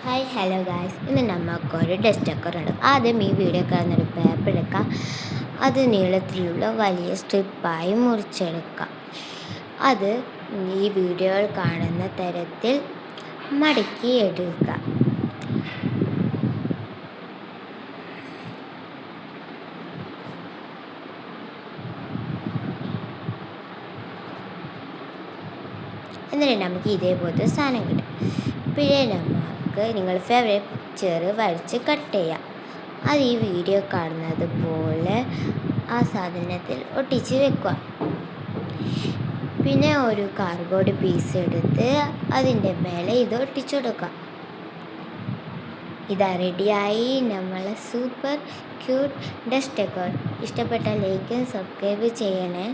Hi hello guys, ഇന്ന് നമുക്കൊരു ഡസ്റ്റക്കർ ഉണ്ട്. ആദ്യം ഈ വീഡിയോ കാണുന്നൊരു പേപ്പർ എടുക്കാം. അത് നീളത്തിലുള്ള വലിയ സ്ട്രിപ്പായി മുറിച്ചെടുക്കാം. അത് ഈ വീഡിയോയിൽ കാണുന്ന തരത്തിൽ മടക്കി എടുക്കുക. എന്നിട്ട് നമുക്ക് ഇതേപോലത്തെ സാധനം കിട്ടും. പിന്നെ നമുക്ക് നിങ്ങളുടെ ഫേവറേറ്റ് പിക്ചർ വരച്ച് കട്ട് ചെയ്യാം. അത് ഈ വീഡിയോ കാണുന്നത് പോലെ ആ സാധനത്തിൽ ഒട്ടിച്ച് വെക്കുക. പിന്നെ ഒരു കാർഡ്ബോർഡ് പീസ് എടുത്ത് അതിൻ്റെ മേലെ ഇത് ഒട്ടിച്ചു കൊടുക്കുക. ഇതാ റെഡിയായി നമ്മളെ സൂപ്പർ ക്യൂട്ട് ഡസ്റ്റക്കർ. ഇഷ്ടപ്പെട്ട ലൈക്ക് സബ്സ്ക്രൈബ് ചെയ്യണേ.